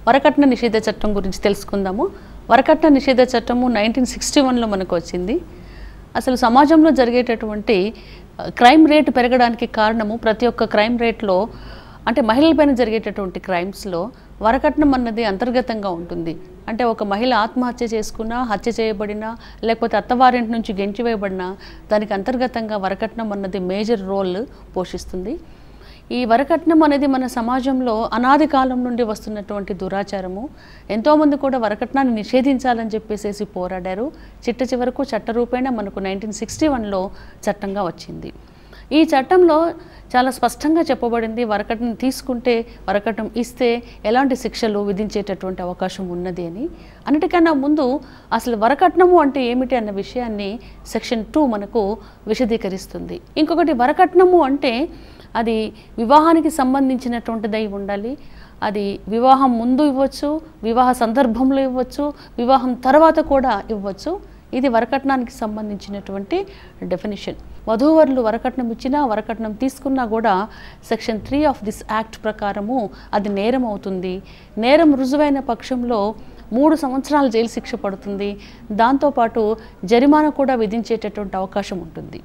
వరకట్న నిషేధ చట్టం గురించి తెలుసుకుందాము. వరకట్న నిషేధ చట్టము 1961లో మనకు వచ్చింది. అసలు సమాజంలో జరిగేటటువంటి క్రైమ్ రేట్ పెరగడానికి కారణము ప్రతి ఒక్క క్రైమ్ రేట్లో అంటే మహిళలపైన జరిగేటటువంటి క్రైమ్స్లో వరకట్నం అన్నది అంతర్గతంగా ఉంటుంది. అంటే ఒక మహిళ ఆత్మహత్య చేసుకున్నా, హత్య చేయబడినా, లేకపోతే అత్తవారింటి నుంచి గెంచివేయబడినా దానికి అంతర్గతంగా వరకట్నం అన్నది మేజర్ రోల్ పోషిస్తుంది. ఈ వరకట్నం అనేది మన సమాజంలో అనాది కాలం నుండి వస్తున్నటువంటి దురాచారము. ఎంతోమంది కూడా వరకట్నాన్ని నిషేధించాలని చెప్పేసి పోరాడారు. చిట్ట చివరకు చట్టరూపేణ మనకు 1961లో చట్టంగా వచ్చింది. ఈ చట్టంలో చాలా స్పష్టంగా చెప్పబడింది వరకట్నం తీసుకుంటే, వరకట్నం ఇస్తే ఎలాంటి శిక్షలు విధించేటటువంటి అవకాశం ఉన్నది అని. అన్నిటికన్నా ముందు అసలు వరకట్నము అంటే ఏమిటి అన్న విషయాన్ని సెక్షన్ 2 మనకు విశదీకరిస్తుంది. ఇంకొకటి, వరకట్నము అంటే అది వివాహానికి సంబంధించినటువంటిదై ఉండాలి. అది వివాహం ముందు ఇవ్వచ్చు, వివాహ సందర్భంలో ఇవ్వచ్చు, వివాహం తర్వాత కూడా ఇవ్వచ్చు. ఇది వరకట్నానికి సంబంధించినటువంటి డెఫినిషన్. వధూవరులు వరకట్నం ఇచ్చినా, వరకట్నం తీసుకున్నా కూడా సెక్షన్ 3 ఆఫ్ దిస్ యాక్ట్ ప్రకారము అది నేరం అవుతుంది. నేరం రుజువైన పక్షంలో 3 సంవత్సరాల జైలు శిక్ష పడుతుంది. దాంతోపాటు జరిమానా కూడా విధించేటటువంటి అవకాశం ఉంటుంది.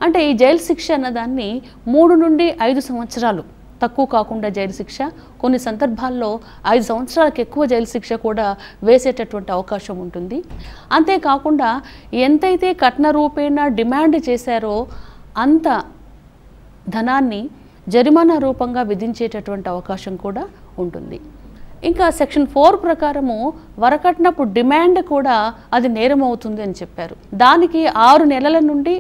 అంటే ఈ జైలు శిక్ష అన్నదాన్ని 3 నుండి 5 సంవత్సరాలు, తక్కువ కాకుండా జైలు శిక్ష, కొన్ని సందర్భాల్లో 5 సంవత్సరాలకు ఎక్కువ జైలు శిక్ష కూడా వేసేటటువంటి అవకాశం ఉంటుంది. అంతేకాకుండా ఎంతైతే కట్న రూపేణ డిమాండ్ చేశారో అంత ధనాన్ని జరిమానా రూపంగా విధించేటటువంటి అవకాశం కూడా ఉంటుంది. ఇంకా సెక్షన్ 4 ప్రకారము వరకట్నపు డిమాండ్ కూడా అది నేరం అవుతుంది అని చెప్పారు. దానికి 6 నెలల నుండి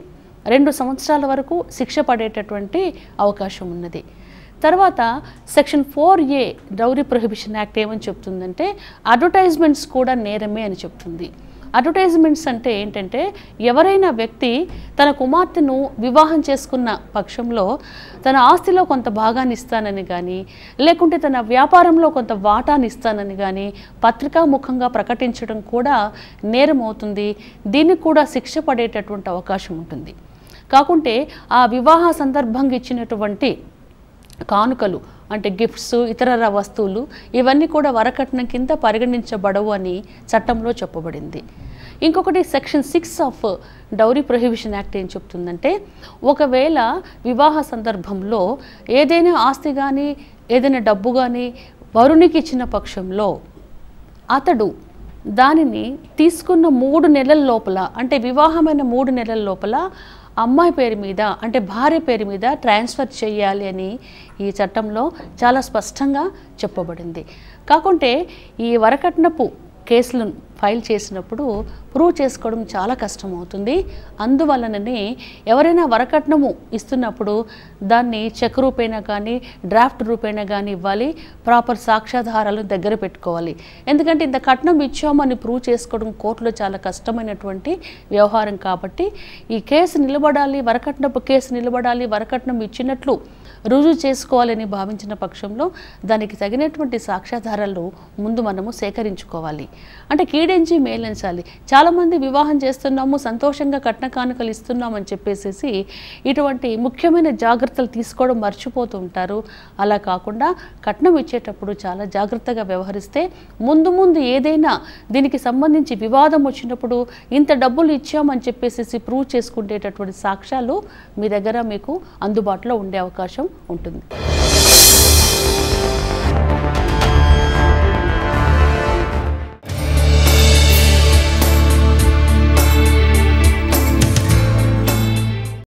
2 సంవత్సరాల వరకు శిక్ష పడేటటువంటి అవకాశం ఉన్నది. తర్వాత section 4A dowry prohibition act ఏమని చెప్తుందంటే అడ్వర్టైజ్మెంట్స్ కూడా నేరమే అని చెప్తుంది. అడ్వర్టైజ్మెంట్స్ అంటే ఏంటంటే, ఎవరైనా వ్యక్తి తన కుమార్తెను వివాహం చేసుకున్న పక్షంలో తన ఆస్తిలో కొంత భాగాన్ని ఇస్తానని కానీ, లేకుంటే తన వ్యాపారంలో కొంత వాటాని ఇస్తానని కానీ పత్రికాముఖంగా ప్రకటించడం కూడా నేరం అవుతుంది. దీనికి కూడా శిక్ష పడేటటువంటి అవకాశం ఉంటుంది. కాకుంటే ఆ వివాహ సందర్భంగా ఇచ్చినటువంటి కానుకలు అంటే గిఫ్ట్స్, ఇతర వస్తువులు ఇవన్నీ కూడా వరకట్నం కింద పరిగణించబడవు అని చట్టంలో చెప్పబడింది. ఇంకొకటి section 6 of dowry prohibition act ఏం చెప్తుందంటే, ఒకవేళ వివాహ సందర్భంలో ఏదైనా ఆస్తి కానీ, ఏదైనా డబ్బు కానీ వరునికి ఇచ్చిన పక్షంలో అతడు దానిని తీసుకున్న 3 నెలల లోపల, అంటే వివాహమైన 3 నెలల లోపల అమ్మాయి పేరు మీద అంటే భార్య పేరు మీద ట్రాన్స్ఫర్ చేయాలి అని ఈ చట్టంలో చాలా స్పష్టంగా చెప్పబడింది. కాకుంటే ఈ వరకట్నపు కేసులను ఫైల్ చేసినప్పుడు ప్రూవ్ చేసుకోవడం చాలా కష్టం అవుతుంది. అందువలననే ఎవరైనా వరకట్నము ఇస్తున్నప్పుడు దాన్ని చెక్ రూపేణా కానీ, డ్రాఫ్ట్ రూపేణా కానీ ఇవ్వాలి. ప్రాపర్ సాక్ష్యాధారాలు దగ్గర పెట్టుకోవాలి. ఎందుకంటే ఇంత కట్నం ఇచ్చామని ప్రూవ్ చేసుకోవడం కోర్టులో చాలా కష్టమైనటువంటి వ్యవహారం. కాబట్టి ఈ కేసు నిలబడాలి, వరకట్నపు కేసు నిలబడాలి, వరకట్నం ఇచ్చినట్లు రుజువు చేసుకోవాలని భావించిన పక్షంలో దానికి తగినటువంటి సాక్ష్యాధారాలు ముందు మనము సేకరించుకోవాలి. అంటే కీడెంచి మేలించాలి. చాలామంది వివాహం చేస్తున్నాము, సంతోషంగా కట్న కానుకలు ఇస్తున్నామని చెప్పేసి ఇటువంటి ముఖ్యమైన జాగ్రత్తలు తీసుకోవడం మర్చిపోతూ ఉంటారు. అలా కాకుండా కట్నం ఇచ్చేటప్పుడు చాలా జాగ్రత్తగా వ్యవహరిస్తే ముందు ముందు ఏదైనా దీనికి సంబంధించి వివాదం వచ్చినప్పుడు ఇంత డబ్బులు ఇచ్చామని చెప్పేసి ప్రూవ్ చేసుకునేటటువంటి సాక్ష్యాలు మీ దగ్గర మీకు అందుబాటులో ఉండే అవకాశం ఉంటుంది.